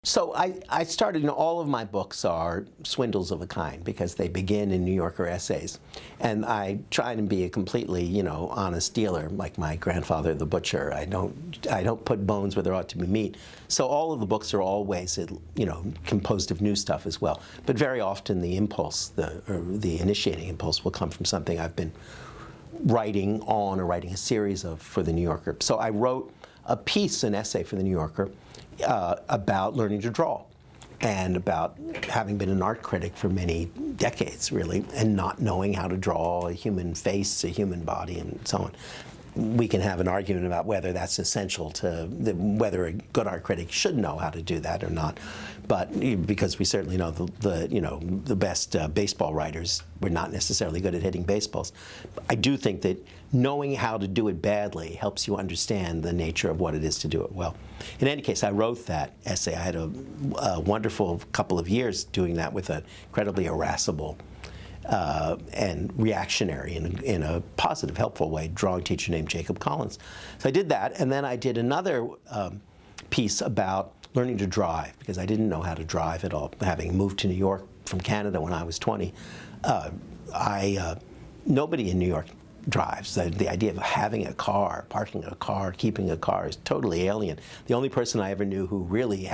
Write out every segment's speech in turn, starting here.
So I started, all of my books are swindles of a kind because they begin in New Yorker essays. And I try to be a completely, honest dealer, like my grandfather, the butcher. I don't put bones where there ought to be meat. So all of the books are always, composed of new stuff as well. But very often the impulse, the initiating impulse will come from something I've been writing on or writing a series of for the New Yorker. So I wrote a piece, an essay for the New Yorker, about learning to draw and about having been an art critic for many decades, really, and not knowing how to draw a human face, a human body, and so on. We can have an argument about whether that's essential to whether a good art critic should know how to do that or not, but because we certainly know the best baseball writers were not necessarily good at hitting baseballs. I do think that knowing how to do it badly helps you understand the nature of what it is to do it well. In any case, I wrote that essay. I had a wonderful couple of years doing that with an incredibly irascible and reactionary, in a positive, helpful way, drawing teacher named Jacob Collins. So I did that, and then I did another piece about learning to drive, because I didn't know how to drive at all. Having moved to New York from Canada when I was 20, nobody in New York drives. The idea of having a car, parking a car, keeping a car is totally alien. The only person I ever knew who really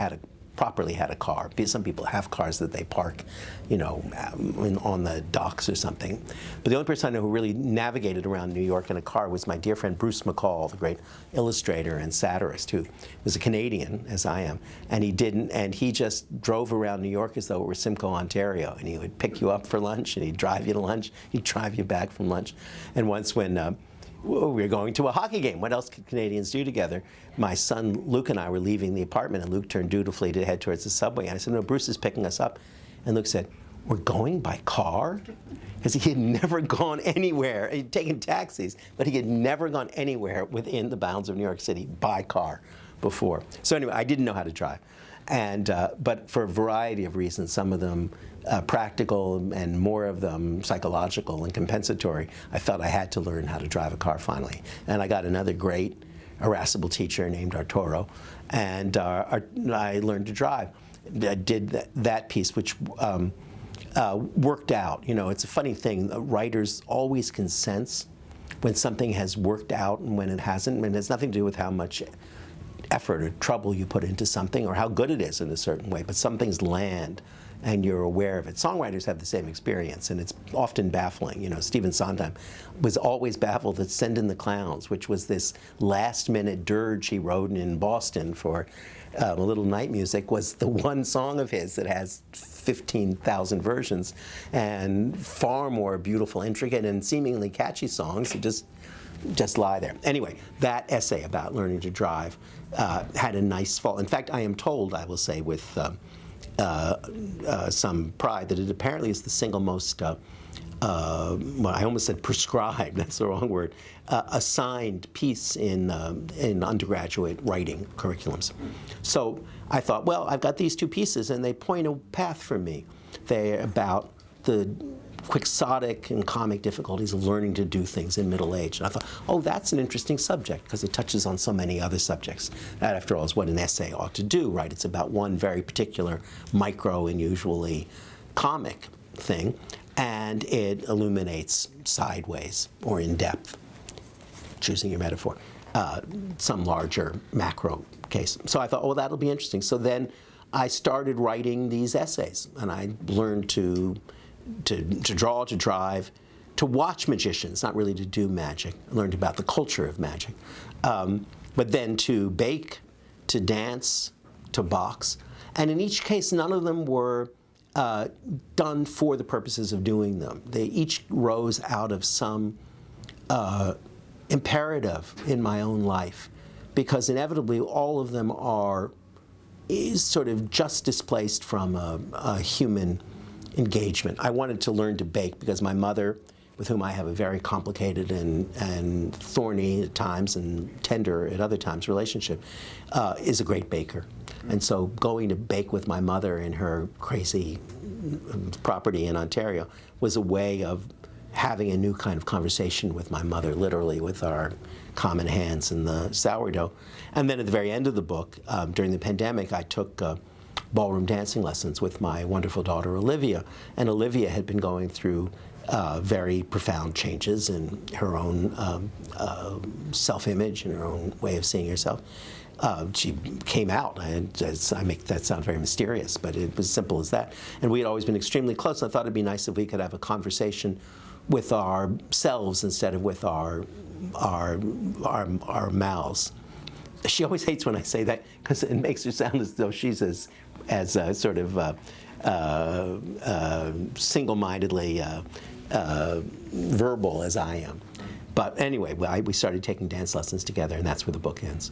properly had a car, because some people have cars that they park, on the docks or something. But the only person I know who really navigated around New York in a car was my dear friend Bruce McCall, the great illustrator and satirist, who was a Canadian, as I am, and he just drove around New York as though it were Simcoe, Ontario, and he would pick you up for lunch, and he'd drive you to lunch, he'd drive you back from lunch. And once when we were going to a hockey game. What else could Canadians do together? My son Luke and I were leaving the apartment, and Luke turned dutifully to head towards the subway. And I said, "No, Bruce is picking us up." And Luke said, "We're going by car?" Because he had never gone anywhere. He'd taken taxis, but he had never gone anywhere within the bounds of New York City by car before. So anyway, I didn't know how to drive. And but for a variety of reasons, some of them practical and more of them psychological and compensatory, I felt I had to learn how to drive a car finally. And I got another great irascible teacher named Arturo, and I learned to drive. I did that piece, which worked out. It's a funny thing. Writers always can sense when something has worked out and when it hasn't. And it has nothing to do with how much effort or trouble you put into something or how good it is in a certain way, but some things land and you're aware of it. Songwriters have the same experience, and it's often baffling. Stephen Sondheim was always baffled at Send in the Clowns, which was this last-minute dirge he wrote in Boston for a little night music, was the one song of his that has 15,000 versions and far more beautiful, intricate, and seemingly catchy songs that just lie there. Anyway, that essay about learning to drive had a nice fall. In fact, I am told, I will say with some pride, that it apparently is the single most, well, I almost said prescribed, that's the wrong word, assigned piece in undergraduate writing curriculums. So I thought, well, I've got these two pieces, and they point a path for me. They're about the quixotic and comic difficulties of learning to do things in middle age. And I thought, oh, that's an interesting subject, because it touches on so many other subjects. That, after all, is what an essay ought to do, right? It's about one very particular micro and usually comic thing, and it illuminates sideways or in depth, choosing your metaphor, some larger macro case. So I thought, oh, that'll be interesting. So then I started writing these essays, and I learned to draw, to drive, to watch magicians, not really to do magic. I learned about the culture of magic. But then to bake, to dance, to box. And in each case, none of them were done for the purposes of doing them. They each rose out of some imperative in my own life, because inevitably all of them is sort of just displaced from a human engagement. I wanted to learn to bake because my mother, with whom I have a very complicated and thorny at times and tender at other times relationship, is a great baker. And so going to bake with my mother in her crazy property in Ontario was a way of having a new kind of conversation with my mother, literally, with our common hands and the sourdough. And then at the very end of the book, during the pandemic, I took ballroom dancing lessons with my wonderful daughter Olivia, and Olivia had been going through very profound changes in her own self-image and her own way of seeing herself. She came out, and I make that sound very mysterious, but it was simple as that. And we had always been extremely close. And I thought it'd be nice if we could have a conversation with ourselves instead of with our mouths. She always hates when I say that because it makes her sound as though she's as sort of single-mindedly verbal as I am. But anyway, we started taking dance lessons together, and that's where the book ends.